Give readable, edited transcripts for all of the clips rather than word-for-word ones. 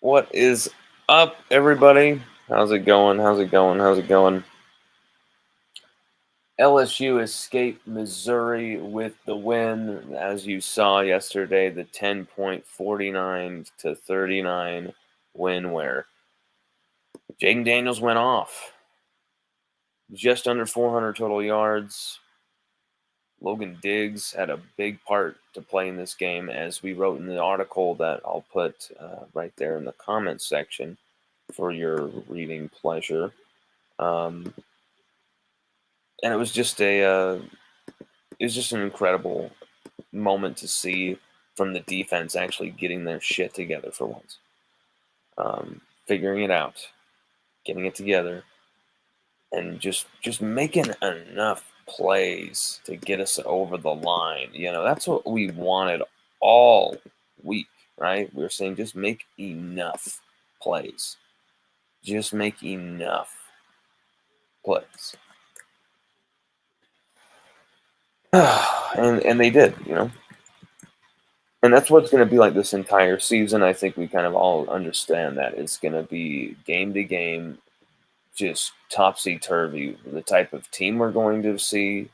What is up, everybody? How's it going? How's it going? How's it going? LSU escaped Missouri with the win, as you saw yesterday, the 10.49 to 39 win where Jaden Daniels went off. Just under 400 total yards. Logan Diggs had a big part to play in this game, as we wrote in the article that I'll put right there in the comments section for your reading pleasure. And it was just an incredible moment to see from the defense actually getting their shit together for once, figuring it out, getting it together, and just making enough plays to get us over the line. That's what we wanted all week, right? We were saying just make enough plays, just make enough plays. and they did, And that's what it's going to be like this entire season. I think we kind of all understand that it's going to be game to game, just topsy-turvy. The type of team we're going to see,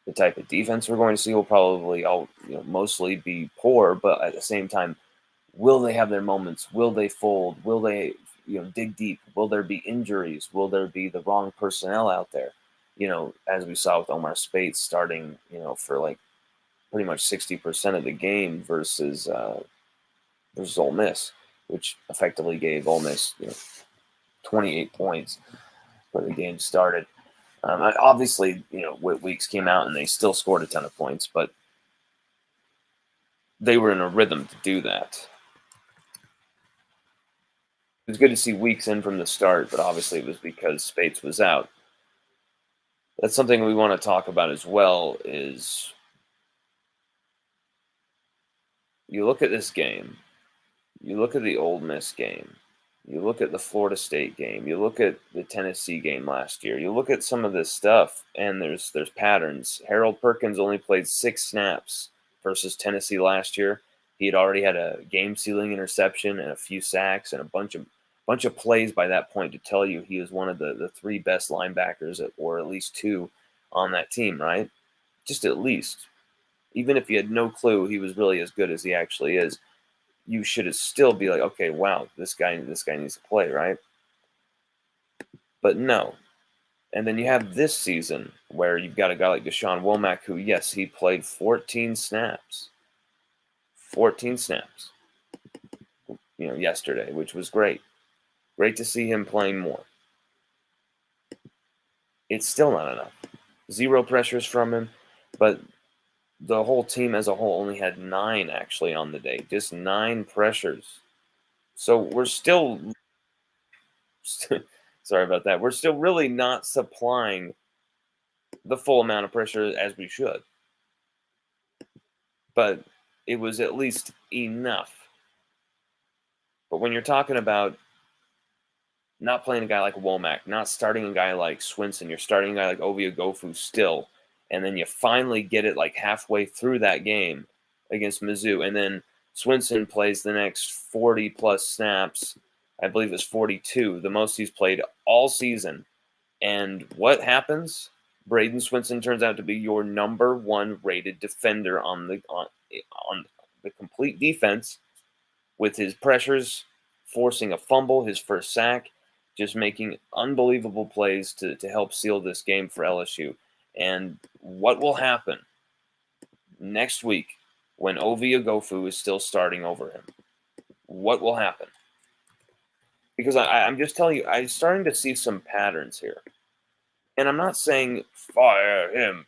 the type of defense we're going to see will probably all mostly be poor, but at the same time, will they have their moments? Will they fold? Will they dig deep? Will there be injuries? Will there be the wrong personnel out there? As we saw with Omar Speights starting, for like pretty much 60% of the game versus Ole Miss, which effectively gave Ole Miss 28 points when the game started. Obviously, Weeks came out and they still scored a ton of points, but they were in a rhythm to do that. It was good to see Weeks in from the start, but obviously it was because Speights was out. That's something we want to talk about as well. Is you look at this game, you look at the Ole Miss game, you look at the Florida State game, you look at the Tennessee game last year, you look at some of this stuff, and there's patterns. Harold Perkins only played 6 snaps versus Tennessee last year. He had already had a game-sealing interception and a few sacks and a bunch of plays by that point to tell you he was one of the 3 best linebackers, or at least 2 on that team, right? Just at least. Even if you had no clue he was really as good as he actually is, you should still be like, okay, wow, this guy needs to play, right? But no. And then you have this season where you've got a guy like Deshaun Womack, who, yes, he played 14 snaps. 14 snaps, yesterday, which was great. Great to see him playing more. It's still not enough. 0 pressures from him, but the whole team as a whole only had 9 actually on the day. Just 9 pressures. So we're still sorry about that. We're still really not supplying the full amount of pressure as we should. But it was at least enough. But when you're talking about not playing a guy like Womack, not starting a guy like Swinson, you're starting a guy like Ovia Gofu still, and then you finally get it like halfway through that game against Mizzou, and then Swinson plays the next 40 plus snaps. I believe it's 42, the most he's played all season. And what happens? Braden Swinson turns out to be your number 1 rated defender on the complete defense, with his pressures, forcing a fumble, his first sack, just making unbelievable plays to help seal this game for LSU. And what will happen next week when Ovia Gofu is still starting over him? What will happen? Because I'm just telling you, I'm starting to see some patterns here. And I'm not saying fire him,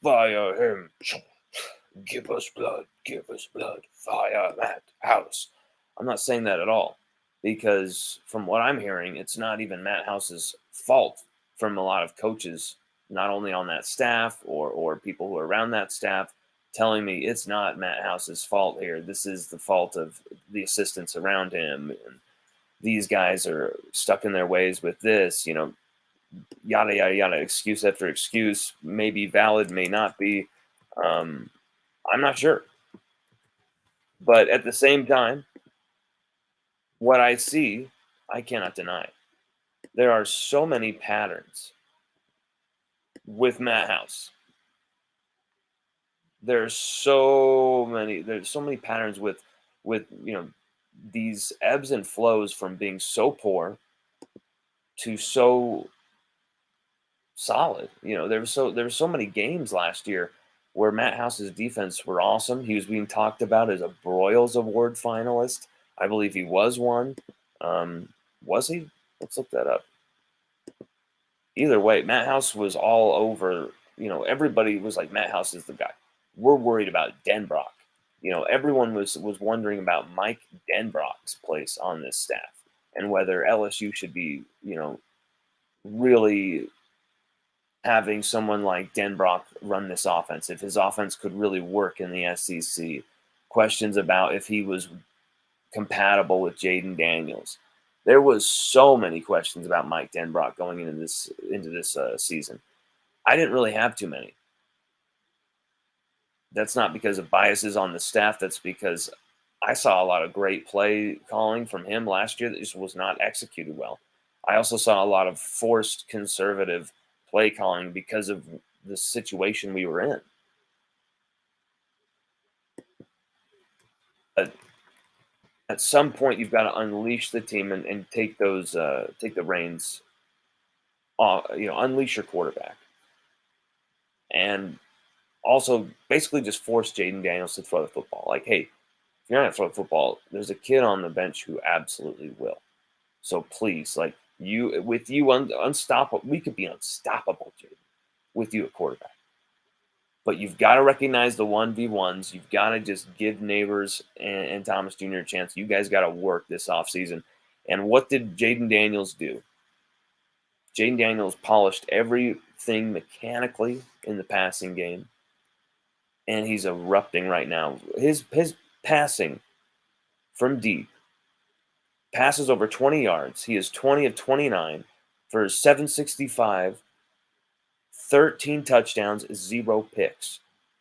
fire him, give us blood, fire Matt House. I'm not saying that at all, because from what I'm hearing, it's not even Matt House's fault from a lot of coaches, not only on that staff or people who are around that staff, telling me it's not Matt House's fault here. This is the fault of the assistants around him. And these guys are stuck in their ways with this, yada, yada, yada, excuse after excuse, may be valid, may not be. I'm not sure. But at the same time, what I see, I cannot deny. There are so many patterns with Matt House. There's so many patterns with these ebbs and flows from being so poor to so solid. There were so many games last year where Matt House's defense were awesome. He was being talked about as a Broyles Award finalist. I believe he was one. Was he? Let's look that up. Either way, Matt House was all over. Everybody was like, Matt House is the guy. We're worried about Denbrock. Everyone was wondering about Mike Denbrock's place on this staff and whether LSU should be, really having someone like Denbrock run this offense, if his offense could really work in the SEC. Questions about if he was compatible with Jaden Daniels. There was so many questions about Mike Denbrock going into this season. I didn't really have too many. That's not because of biases on the staff. That's because I saw a lot of great play calling from him last year that just was not executed well. I also saw a lot of forced conservative play calling because of the situation we were in. At some point, you've got to unleash the team and take the reins off, unleash your quarterback. And also basically just force Jaden Daniels to throw the football. Like, hey, if you're not going to throw the football, there's a kid on the bench who absolutely will. So please, like, unstoppable, we could be unstoppable, Jaden, with you at quarterback. But you've got to recognize the 1v1s. You've got to just give Neighbors and Thomas Jr. a chance. You guys got to work this offseason. And what did Jaden Daniels do? Jaden Daniels polished everything mechanically in the passing game. And he's erupting right now. His passing from deep passes over 20 yards. He is 20 of 29 for 765, 13 touchdowns, 0 picks.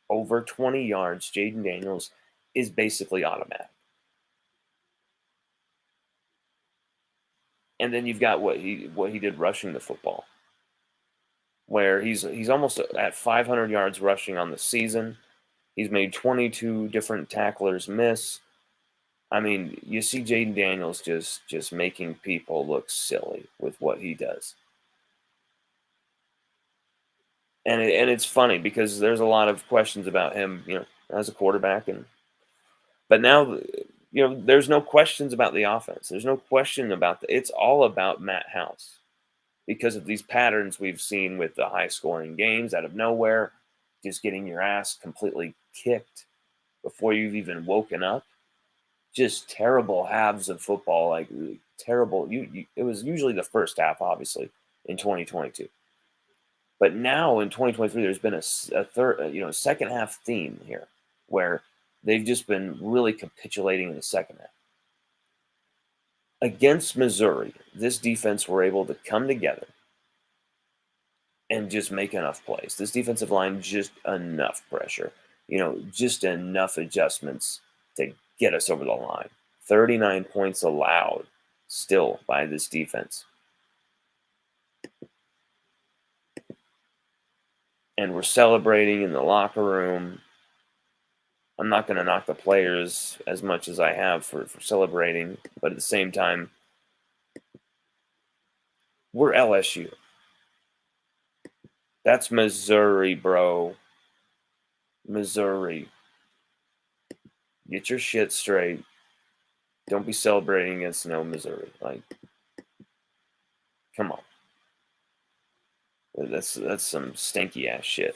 Over 20 yards, Jaden Daniels is basically automatic. And then you've got what he did rushing the football, where he's almost at 500 yards rushing on the season. He's made 22 different tacklers miss. I mean, you see Jaden Daniels just making people look silly with what he does. And it's funny because there's a lot of questions about him, as a quarterback, but now, there's no questions about the offense. There's no question about it's all about Matt House because of these patterns we've seen with the high scoring games out of nowhere, just getting your ass completely kicked before you've even woken up. Just terrible halves of football, like really terrible. It was usually the first half, obviously, in 2022. But now in 2023, there's been a second half theme here where they've just been really capitulating in the second half. Against Missouri, this defense were able to come together and just make enough plays. This defensive line, just enough pressure, just enough adjustments to get us over the line. 39 points allowed still by this defense. And we're celebrating in the locker room. I'm not going to knock the players as much as I have for celebrating, but at the same time, we're LSU. That's Missouri, bro. Missouri. Get your shit straight. Don't be celebrating against Missouri. Like, come on. That's some stinky ass shit.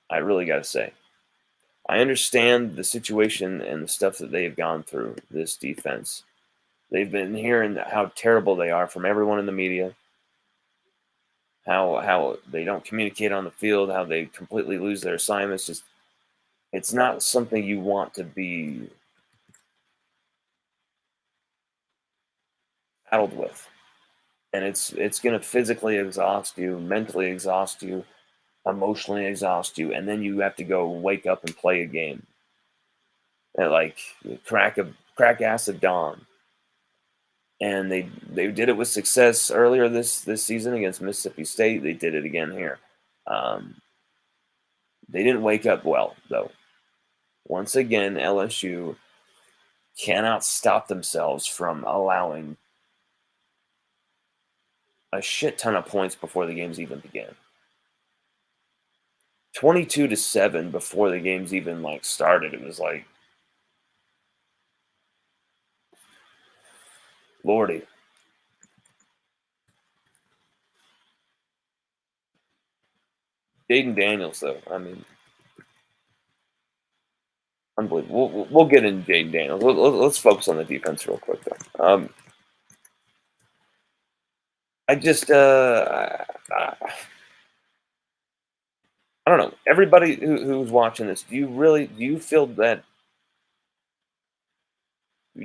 I really got to say. I understand the situation and the stuff that they've gone through, this defense. They've been hearing how terrible they are from everyone in the media, how they don't communicate on the field, how they completely lose their assignments. It's not something you want to be battled with. And it's going to physically exhaust you, mentally exhaust you, emotionally exhaust you, and then you have to go wake up and play a game at like crack acid dawn. and they did it with success earlier this season against Mississippi State. They did it again here. Um, they didn't wake up well though. Once again, LSU cannot stop themselves from allowing a shit ton of points before the games even began. 22-7 before the games even like started. It was like, Lordy. Jaden Daniels, though, I mean, unbelievable. We'll get into Jaden Daniels. Let's focus on the defense real quick, though. I just, I don't know. Everybody who's watching this, do you feel that,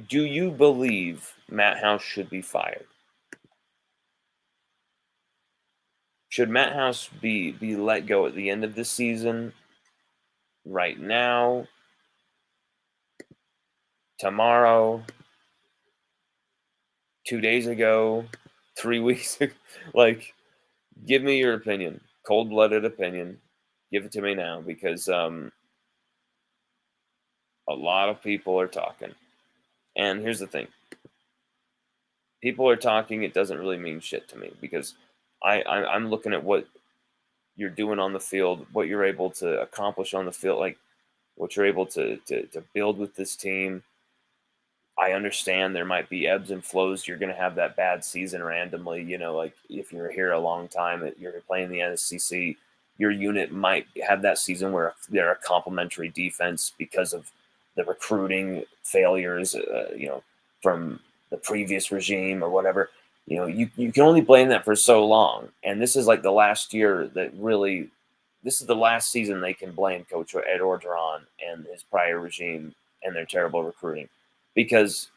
do you believe Matt House should be fired? Should Matt House be let go at the end of the season, right now, tomorrow, 2 days ago, 3 weeks ago? Like, give me your opinion, cold-blooded opinion. Give it to me now, because a lot of people are talking. And here's the thing: people are talking. It doesn't really mean shit to me, because I'm looking at what you're doing on the field, what you're able to accomplish on the field, like what you're able to build with this team. I understand there might be ebbs and flows. You're going to have that bad season randomly. Like if you're here a long time, you're playing the NSCC, your unit might have that season where they're a complementary defense because of the recruiting failures, from the previous regime or whatever. You can only blame that for so long. And this is like the last year that really, this is the last season they can blame Coach Ed Orgeron and his prior regime and their terrible recruiting, because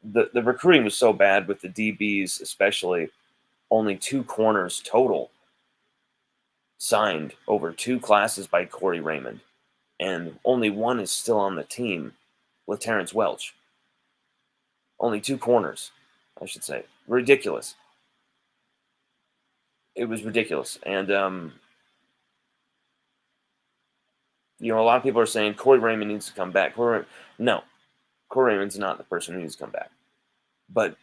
the recruiting was so bad with the DBs, especially. Only two corners total signed over two classes by Corey Raymond, and only one is still on the team, with Terrence Welch. Only two corners, I should say. Ridiculous. It was ridiculous. And, a lot of people are saying Corey Raymond needs to come back. No, Corey Raymond's not the person who needs to come back. But,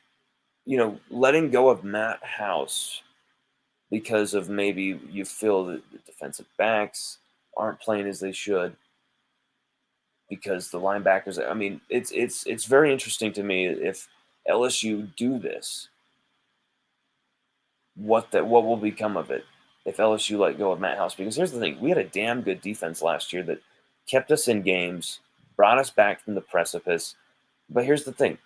letting go of Matt House because of maybe you feel that the defensive backs aren't playing as they should, because the linebackers, I mean, it's very interesting to me if LSU do this, what will become of it if LSU let go of Matt House. Because here's the thing: we had a damn good defense last year that kept us in games, brought us back from the precipice. But here's the thing: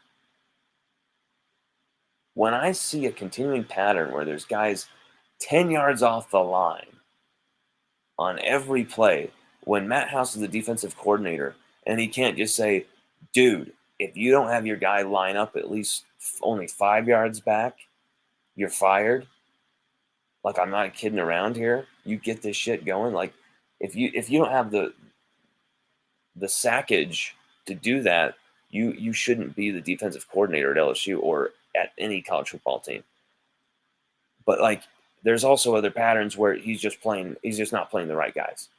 when I see a continuing pattern where there's guys 10 yards off the line on every play, when Matt House is the defensive coordinator, and he can't just say, dude, if you don't have your guy line up at least only 5 yards back, you're fired. Like, I'm not kidding around here. You get this shit going. Like, if you don't have the sackage to do that, you shouldn't be the defensive coordinator at LSU or at any college football team. But like, there's also other patterns where he's just not playing the right guys.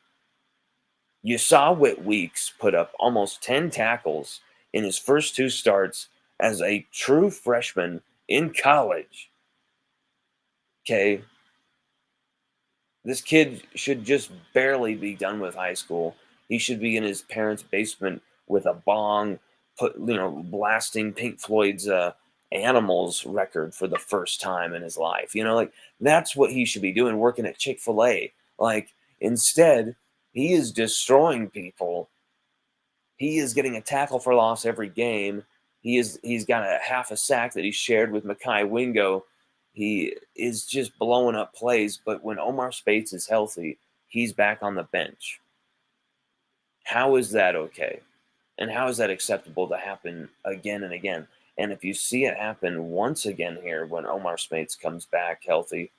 You saw Whit Weeks put up almost 10 tackles in his first two starts as a true freshman in college. Okay. This kid should just barely be done with high school. He should be in his parents' basement with a bong, blasting Pink Floyd's Animals record for the first time in his life. Like, that's what he should be doing, working at Chick-fil-A. Like, instead, he is destroying people. He is getting a tackle for loss every game. He's got a half a sack that he shared with Mekhi Wingo. He is just blowing up plays. But when Omar Speights is healthy, he's back on the bench. How is that okay? And how is that acceptable to happen again and again? And if you see it happen once again here when Omar Speights comes back healthy,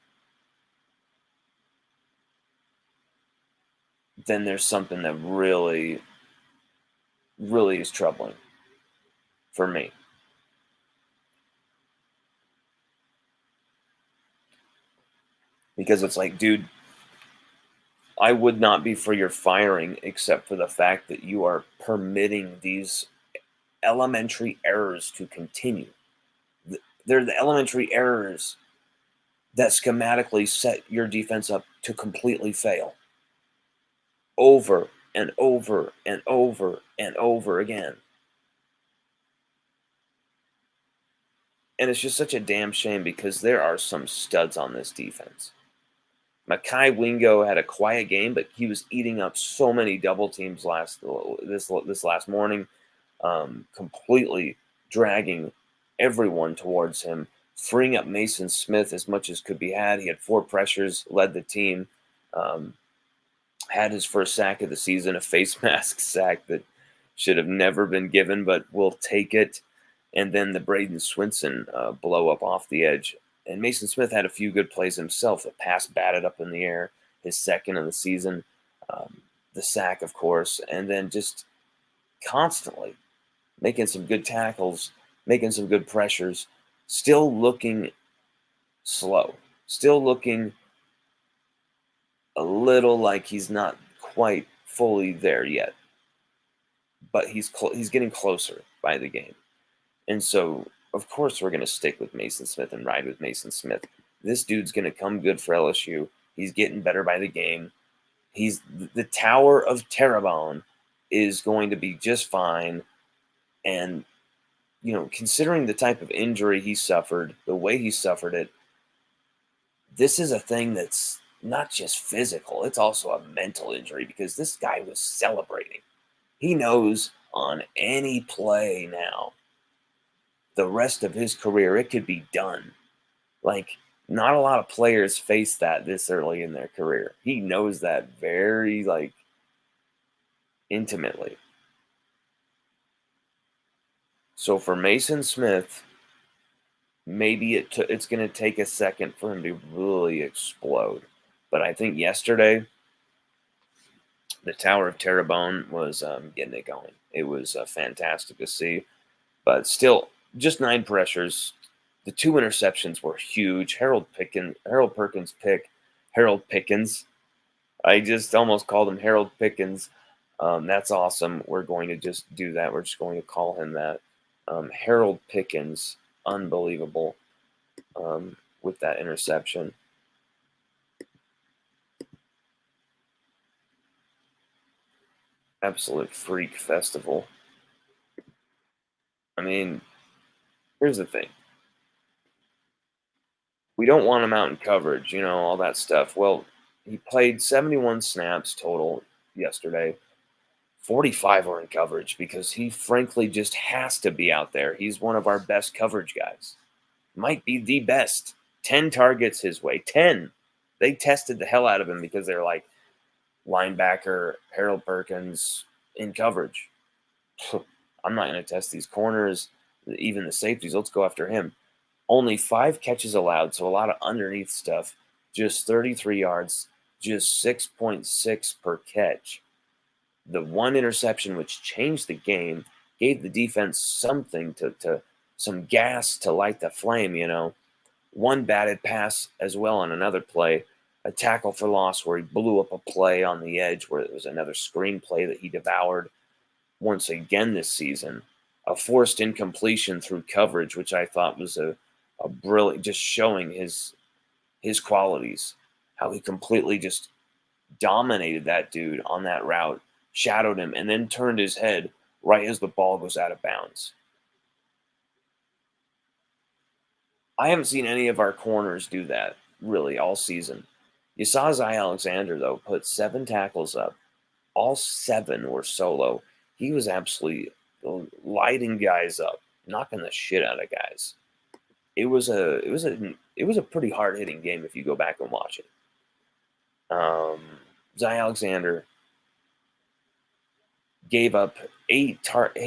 then there's something that really, really is troubling for me. because it's like, dude, I would not be for your firing except for the fact that you are permitting these elementary errors to continue. They're the elementary errors that schematically set your defense up to completely fail over and over and over and over again. And it's just such a damn shame because there are some studs on this defense. Makai Wingo had a quiet game, but he was eating up so many double teams this last morning, completely dragging everyone towards him, freeing up Mason Smith as much as could be had. He had 4 pressures, led the team, had his first sack of the season, a face mask sack that should have never been given, but we'll take it. And then the Braden Swinson blow up off the edge. And Mason Smith had a few good plays himself. A pass batted up in the air, his second of the season, the sack, of course, and then just constantly making some good tackles, making some good pressures, still looking slow, still looking a little like he's not quite fully there yet. But he's getting closer by the game. And so, of course, we're going to stick with Mason Smith and ride with Mason Smith. This dude's going to come good for LSU. He's getting better by the game. He's the Tower of Terrebonne is going to be just fine. And, you know, considering the type of injury he suffered, the way he suffered it, this is a thing that's not just physical. It's also a mental injury because this guy was celebrating. He knows on any play now, the rest of his career, it could be done. Like, not a lot of players face that this early in their career. He knows that very, like, intimately. So for Mason Smith, maybe it's going to take a second for him to really explode. But I think yesterday, the Tower of Terrebonne was getting it going. It was fantastic to see. But still, just 9 pressures. The 2 interceptions were huge. Harold Perkins pick. Harold Pickens. I just almost called him Harold Pickens. That's awesome. We're going to just do that. We're just going to call him that. Harold Pickens. Unbelievable with that interception. Absolute freak festival. I mean, here's the thing. We don't want him out in coverage, you know, all that stuff. Well, he played 71 snaps total yesterday. 45 were in coverage because he frankly just has to be out there. He's one of our best coverage guys. Might be the best. 10 targets his way. 10. They tested the hell out of him because they're like, linebacker, Harold Perkins in coverage. I'm not going to test these corners, even the safeties. Let's go after him. Only 5 catches allowed, so a lot of underneath stuff. Just 33 yards, just 6.6 per catch. The 1 interception, which changed the game, gave the defense something to some gas to light the flame, you know. 1 batted pass as well on another play. A tackle for loss where he blew up a play on the edge where it was another screen play that he devoured once again this season. A forced incompletion through coverage, which I thought was a brilliant, just showing his qualities, how he completely just dominated that dude on that route, shadowed him, and then turned his head right as the ball goes out of bounds. I haven't seen any of our corners do that, really, all season. You saw Zy Alexander, though, put 7 tackles up. All 7 were solo. He was absolutely lighting guys up, knocking the shit out of guys. It was a pretty hard hitting game if you go back and watch it. Zy Alexander gave up he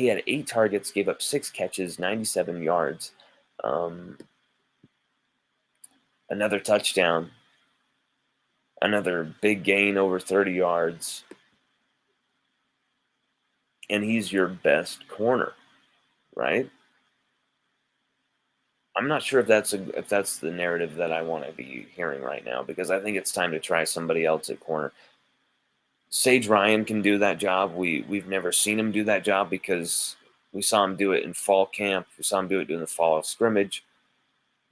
had 8 targets, gave up 6 catches, 97 yards, another touchdown, another big gain over 30 yards, and he's your best corner, right? I'm not sure if that's the narrative that I want to be hearing right now, because I think it's time to try somebody else at corner. Sage Ryan can do that job. We've never seen him do that job because we saw him do it in fall camp. We saw him do it during the fall scrimmage,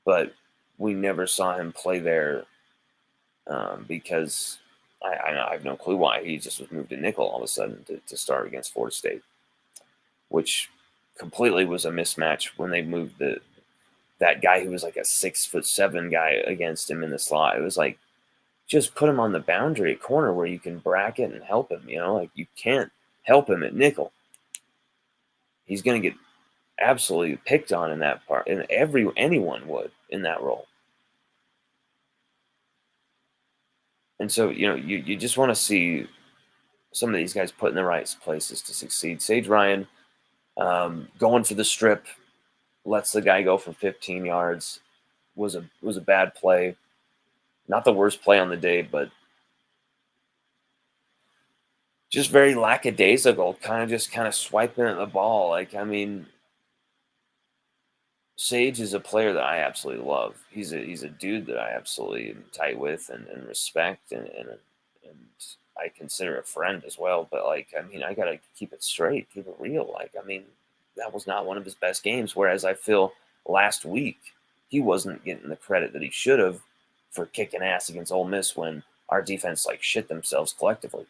but we never saw him play there because I have no clue why he just was moved to nickel all of a sudden to start against Florida State, which completely was a mismatch when they moved that guy who was like a 6'7" guy against him in the slot. It was like, just put him on the boundary at corner where you can bracket and help him. Like, you can't help him at nickel. He's going to get absolutely picked on in that part, and anyone would in that role. And so, you just want to see some of these guys put in the right places to succeed. Sage Ryan, going for the strip, lets the guy go for 15 yards. Was a bad play. Not the worst play on the day, but just very lackadaisical, kind of swiping at the ball. Like, I mean, Sage is a player that I absolutely love. He's a dude that I absolutely am tight with and respect, and I consider a friend as well. But, like, I mean, I gotta keep it straight, keep it real. Like, I mean, that was not one of his best games. Whereas I feel last week he wasn't getting the credit that he should have for kicking ass against Ole Miss when our defense like shit themselves collectively.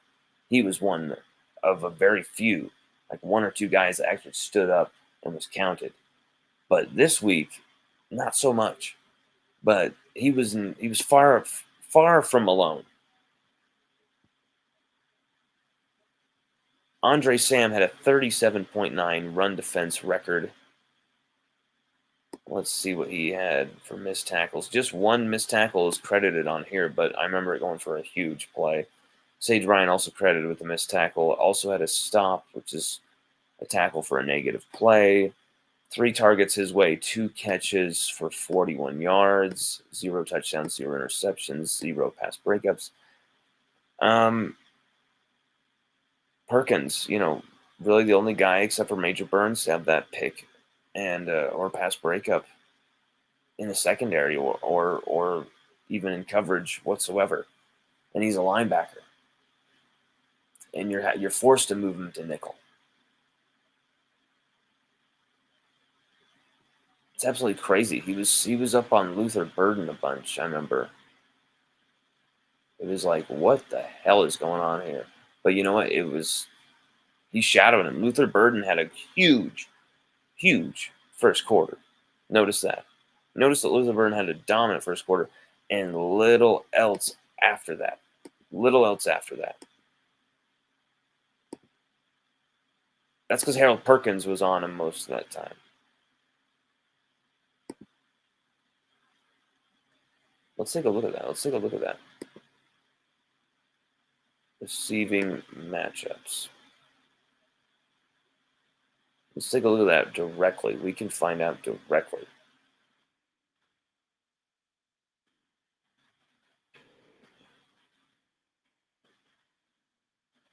He was one of a very few, like one or two guys that actually stood up and was counted. But this week, not so much. But he was far from alone. Andre Sam had a 37.9 run defense record. Let's see what he had for missed tackles. Just one missed tackle is credited on here, but I remember it going for a huge play. Sage Ryan also credited with the missed tackle. Also had a stop, which is a tackle for a negative play. 3 targets his way, 2 catches for 41 yards, 0 touchdowns, 0 interceptions, 0 pass breakups. Um, Perkins, really the only guy except for Major Burns to have that pick and or pass breakup in the secondary or even in coverage whatsoever. And he's a linebacker, and you're forced to move him to nickel. It's absolutely crazy. He was up on Luther Burden a bunch. I remember. It was like, what the hell is going on here? But you know what? He shadowed him. Luther Burden had a huge, huge first quarter. Notice that. Notice that Luther Burden had a dominant first quarter and little else after that. Little else after that. That's because Harold Perkins was on him most of that time. Let's take a look at that. Receiving matchups. Let's take a look at that directly. We can find out directly.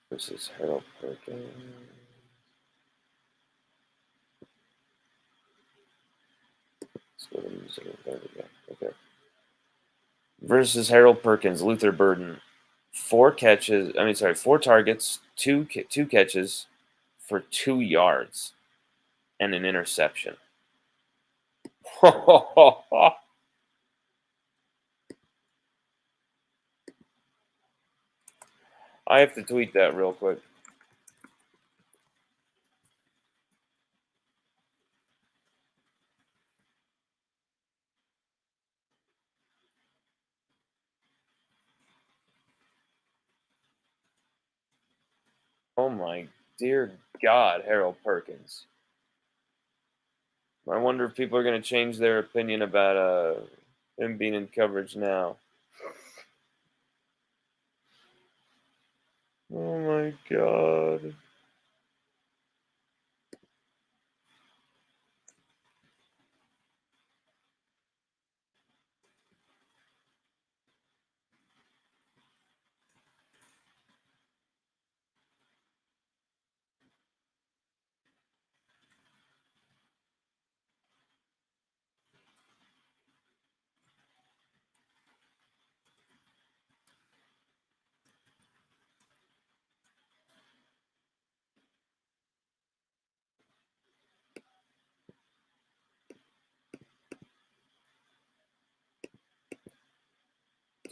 Versus Harold Perkins. Let's go to Mizzou. There we go. Okay. Versus Harold Perkins, Luther Burden, 4 targets, two catches for 2 yards and an interception. I have to tweet that real quick. Oh my dear God, Harold Perkins. I wonder if people are going to change their opinion about him being in coverage now. Oh my God.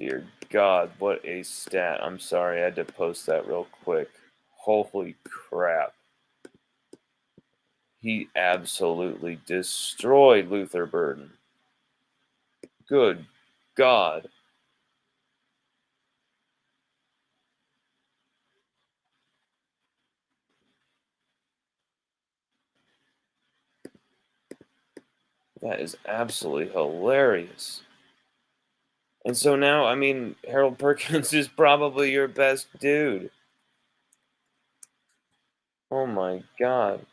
dear God, what a stat. I'm sorry, I had to post that real quick. Holy crap. He absolutely destroyed Luther Burden. Good God. That is absolutely hilarious. And so now, I mean, Harold Perkins is probably your best dude. Oh my God.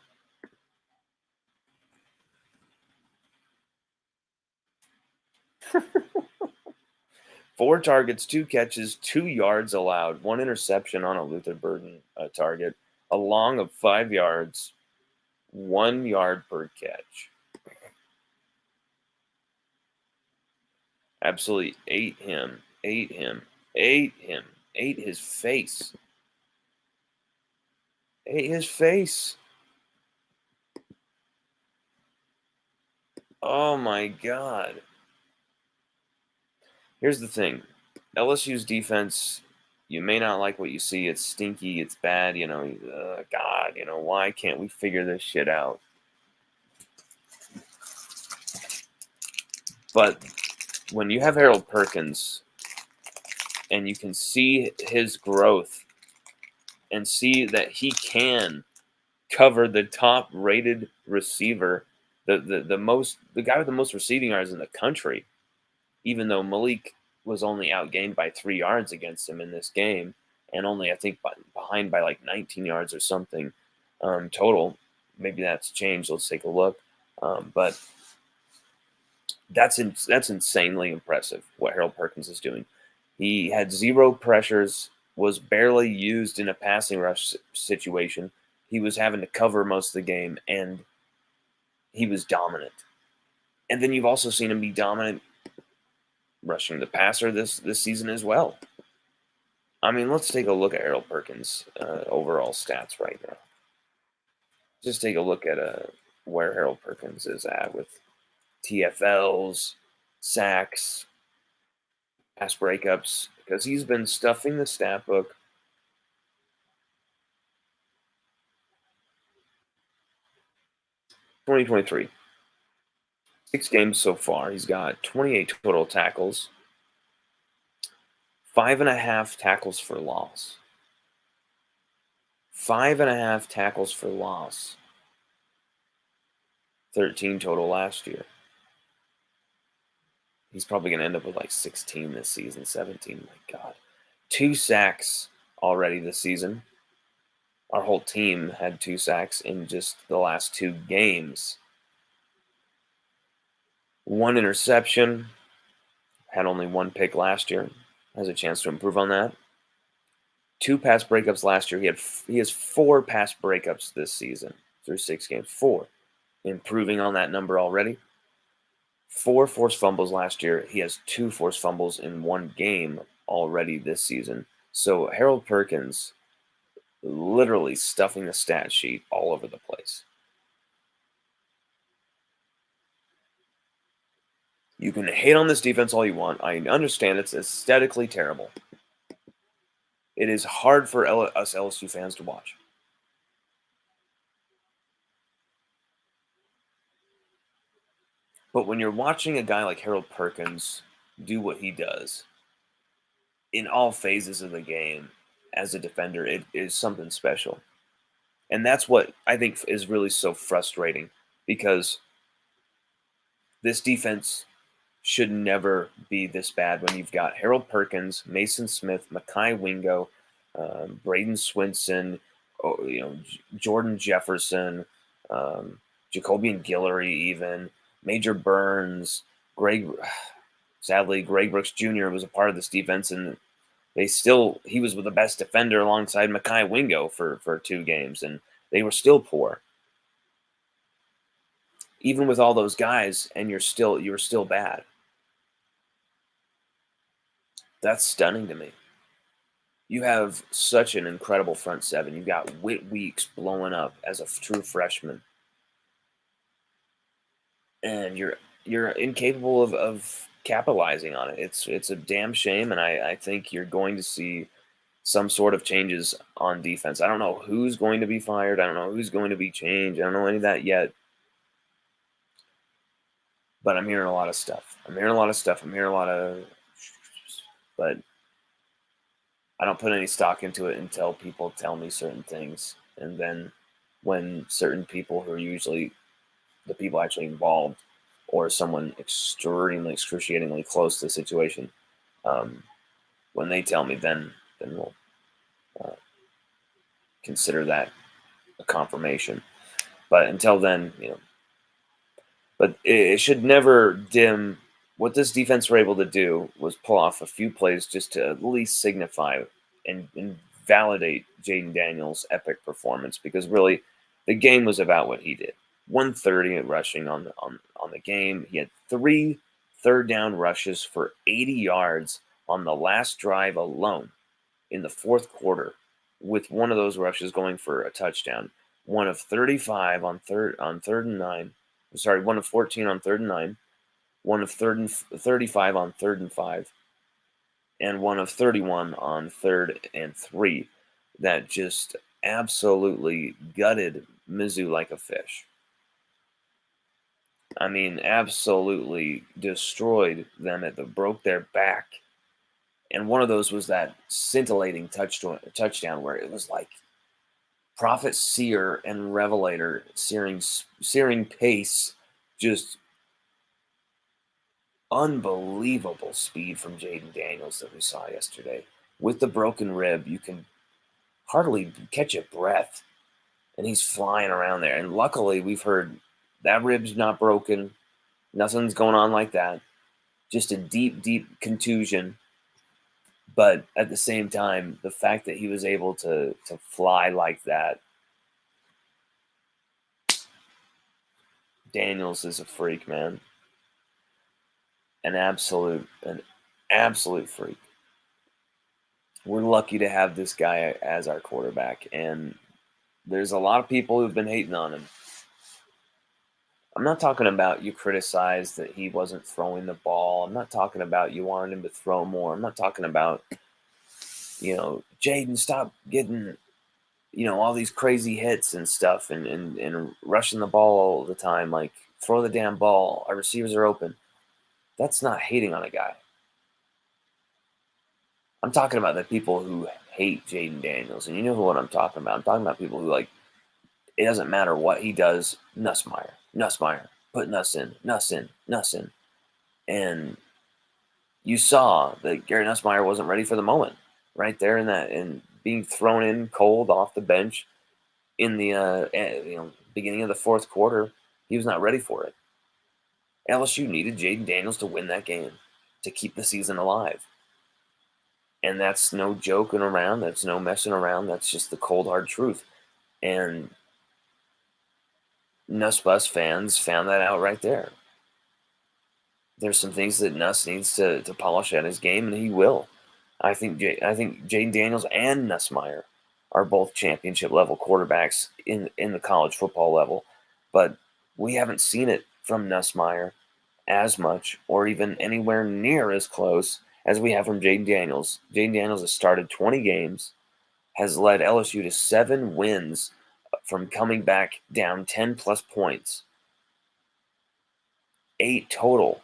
4 targets, 2 catches, 2 yards allowed, 1 interception on a Luther Burden target, a long of 5 yards, 1 yard per catch. Absolutely ate him, ate his face, ate his face. Oh my God. Here's the thing. LSU's defense, you may not like what you see. It's stinky. It's bad. God, why can't we figure this shit out? But when you have Harold Perkins and you can see his growth and see that he can cover the top rated receiver, the guy with the most receiving yards in the country, even though Malik was only outgained by 3 yards against him in this game, and only I think behind by like 19 yards or something total. Maybe that's changed. Let's take a look. But that's insanely impressive what Harold Perkins is doing. He had 0 pressures, was barely used in a passing rush situation. He was having to cover most of the game, and he was dominant. And then you've also seen him be dominant rushing the passer this season as well. I mean, let's take a look at Harold Perkins' overall stats right now. Just take a look at where Harold Perkins is at with TFLs, sacks, pass breakups, because he's been stuffing the stat book. (2023) 6 games so far. He's got 28 total tackles, 5.5 tackles for loss. 5.5 tackles for loss. 13 total last year. He's probably going to end up with like 16 this season, 17. My God. 2 sacks already this season. Our whole team had 2 sacks in just the last 2 games. 1 interception. Had only 1 pick last year. Has a chance to improve on that. 2 pass breakups last year. He has 4 pass breakups this season through 6 games. 4. Improving on that number already. 4 forced fumbles last year. He has 2 forced fumbles in 1 game already this season. So Harold Perkins literally stuffing the stat sheet all over the place. You can hate on this defense all you want. I understand it's aesthetically terrible. It is hard for us LSU fans to watch. But when you're watching a guy like Harold Perkins do what he does in all phases of the game as a defender, it is something special. And that's what I think is really so frustrating, because this defense should never be this bad when you've got Harold Perkins, Mason Smith, Mekhi Wingo, Braden Swinson, Jordan Jefferson, Jacobian Guillory, even Major Burns, Sadly, Greg Brooks Jr. was a part of this defense, and he was the best defender alongside Mekhi Wingo for 2 games, and they were still poor. Even with all those guys, and you're still bad. That's stunning to me. You have such an incredible front 7. You've got Whit Weeks blowing up as a true freshman, and you're incapable of capitalizing on it. It's a damn shame, and I think you're going to see some sort of changes on defense. I don't know who's going to be fired. I don't know who's going to be changed. I don't know any of that yet. But I'm hearing a lot of stuff. I'm hearing a lot of stuff. I'm hearing a lot of, but I don't put any stock into it until people tell me certain things. And then when certain people who are usually the people actually involved or someone extremely excruciatingly close to the situation, um, when they tell me, then we'll uh, consider that a confirmation. But until then, but it should never dim what this defense were able to do was pull off a few plays just to at least signify and validate Jaden Daniels' epic performance, because really the game was about what he did. 130 rushing on the game. He had 3 third down rushes for 80 yards on the last drive alone in the fourth quarter, with one of those rushes going for a touchdown. One of 35 on third and 9. Sorry, one of 14 on third and 9. One of 35 on third and 5, and one of 31 on third and 3. That just absolutely gutted Mizzou like a fish. I mean, absolutely destroyed them broke their back. And one of those was that scintillating touchdown where it was like prophet, seer, and revelator, searing pace, just unbelievable speed from Jaden Daniels that we saw yesterday. With the broken rib, you can hardly catch a breath, and he's flying around there. And luckily, we've heard that rib's not broken. Nothing's going on like that. Just a deep, deep contusion. But at the same time, the fact that he was able to fly like that, Daniels is a freak, man. An absolute freak. We're lucky to have this guy as our quarterback, and there's a lot of people who've been hating on him. I'm not talking about you criticize that he wasn't throwing the ball. I'm not talking about you wanted him to throw more. I'm not talking about, Jaden, stop getting, all these crazy hits and stuff and rushing the ball all the time. Like, throw the damn ball. Our receivers are open. That's not hating on a guy. I'm talking about the people who hate Jaden Daniels. And you know what I'm talking about. I'm talking about people who, like, it doesn't matter what he does. Nussmeier, put Nuss in. And you saw that Gary Nussmeier wasn't ready for the moment right there and being thrown in cold off the bench in the beginning of the fourth quarter. He was not ready for it. LSU needed Jaden Daniels to win that game, to keep the season alive. And that's no joking around. That's no messing around. That's just the cold, hard truth. And Nuss Bus fans found that out right there. There's some things that Nuss needs to polish at his game, and he will. I think Jaden Daniels and Nussmeier are both championship level quarterbacks in the college football level, but we haven't seen it from Nussmeier as much, or even anywhere near as close as we have from Jaden Daniels. Jaden Daniels has started 20 games, has led LSU to 7 wins from coming back down 10 plus points. 8 total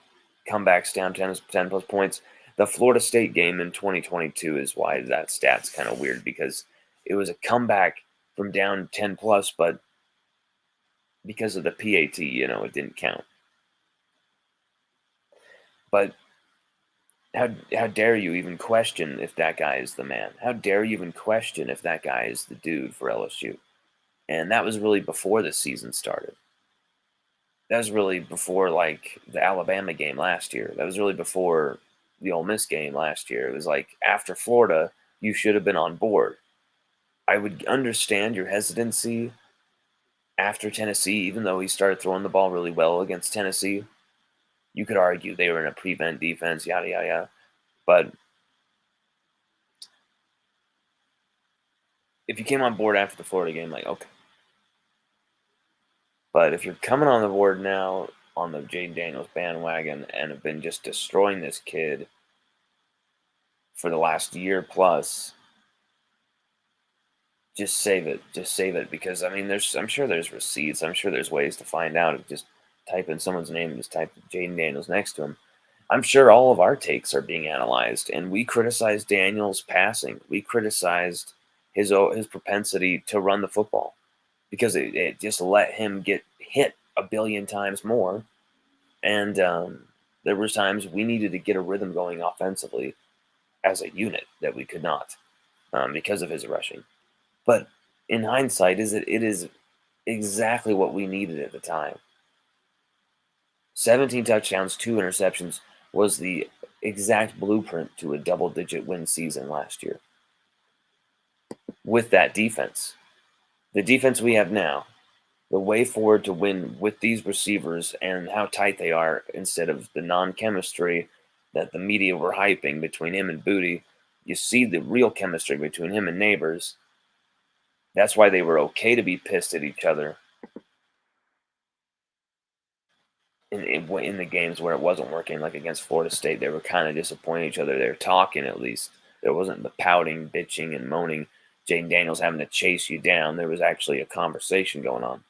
comebacks down 10 plus points. The Florida State game in 2022 is why that stat's kind of weird, because it was a comeback from down 10 plus, but because of the PAT, it didn't count. But how dare you even question if that guy is the man? How dare you even question if that guy is the dude for LSU? And that was really before the season started. That was really before, like, the Alabama game last year. That was really before the Ole Miss game last year. It was like after Florida, you should have been on board. I would understand your hesitancy after Tennessee, even though he started throwing the ball really well against Tennessee. You could argue they were in a prevent defense, yada, yada, yada. But if you came on board after the Florida game, like, okay. But if you're coming on the board now on the Jaden Daniels bandwagon and have been just destroying this kid for the last year plus, just save it. Just save it, because I mean, I'm sure there's receipts. I'm sure there's ways to find out. Just type in someone's name and just type Jaden Daniels next to him. I'm sure all of our takes are being analyzed, and we criticized Daniels' passing. We criticized his propensity to run the football because it just let him get hit a billion times more. And there was times we needed to get a rhythm going offensively as a unit that we could not, because of his rushing. But in hindsight, it is exactly what we needed at the time. 17 touchdowns, 2 interceptions was the exact blueprint to a double-digit win season last year. With that defense, the defense we have now, the way forward to win with these receivers and how tight they are, instead of the non-chemistry that the media were hyping between him and Booty, you see the real chemistry between him and Neighbors. That's why they were okay to be pissed at each other in the games where it wasn't working, like against Florida State. They were kind of disappointing each other. They were talking, at least. There wasn't the pouting, bitching, and moaning. Jaden Daniels having to chase you down. There was actually a conversation going on.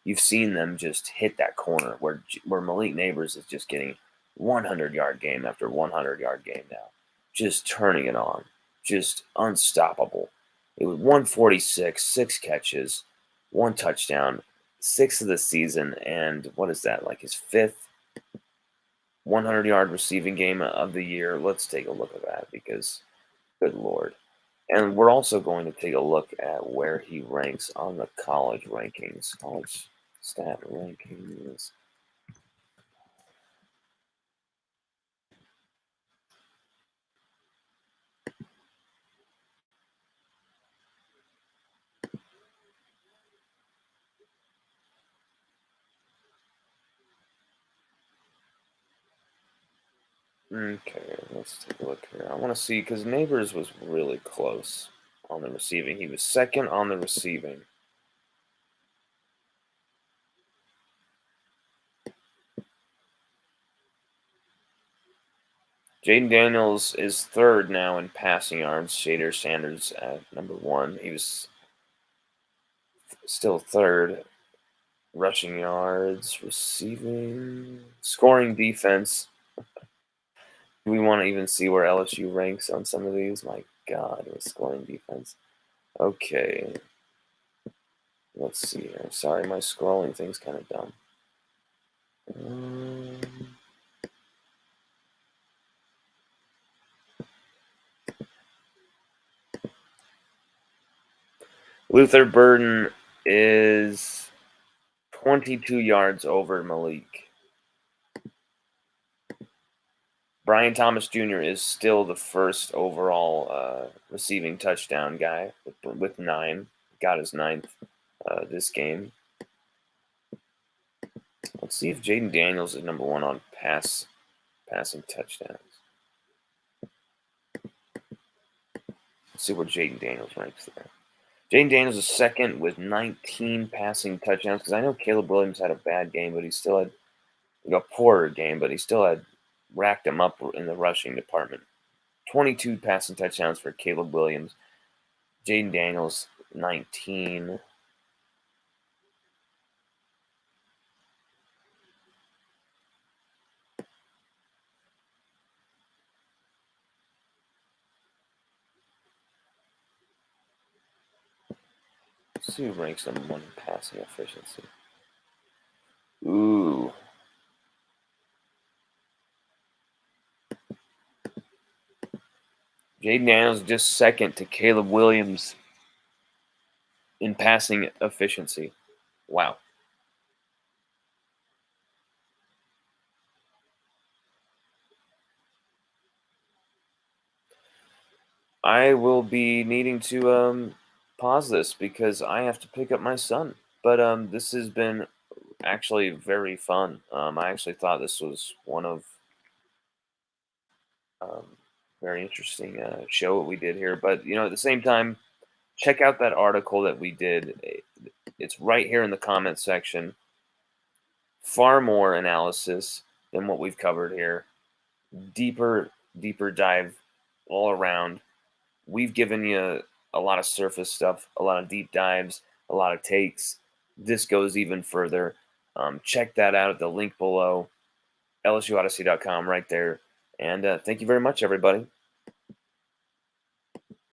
You've seen them just hit that corner where Malik Neighbors is just getting 100-yard game after 100-yard game now, just turning it on, just unstoppable. It was 146, 6 catches, 1 touchdown, 6th of the season, and what is that, like his 5th 100-yard receiving game of the year? Let's take a look at that, because good Lord. And we're also going to take a look at where he ranks on the college rankings, college stat rankings. Okay, let's take a look here. I want to see, because Neighbors was really close on the receiving. He was second on the receiving. Jaden Daniels is third now in passing yards. Shader Sanders at number 1. He was still third. Rushing yards, receiving, scoring defense. Do we want to even see where LSU ranks on some of these? My God, with scoring defense. Okay. Let's see here. Sorry, my scrolling thing's kind of dumb. Luther Burden is 22 yards over Malik. Brian Thomas Jr. is still the first overall receiving touchdown guy with 9. Got his 9th this game. Let's see if Jaden Daniels is number 1 on passing touchdowns. Let's see where Jaden Daniels ranks there. Jaden Daniels is second with 19 passing touchdowns, because I know Caleb Williams had a bad game, but he still had a poorer game, but he still had racked him up in the rushing department. 22 passing touchdowns for Caleb Williams. Jaden Daniels, 19. Let's see who ranks number 1 in passing efficiency. Ooh. Jaden Daniels just second to Caleb Williams in passing efficiency. Wow. I will be needing to pause this because I have to pick up my son. But this has been actually very fun. I actually thought this was one of um, very interesting show we did here. But at the same time, check out that article that we did. It's right here in the comment section. far more analysis than what we've covered here. Deeper dive all around. We've given you a lot of surface stuff, a lot of deep dives, a lot of takes. This goes even further. Check that out at the link below, LSUODYSSEY.com right there. And thank you very much, everybody.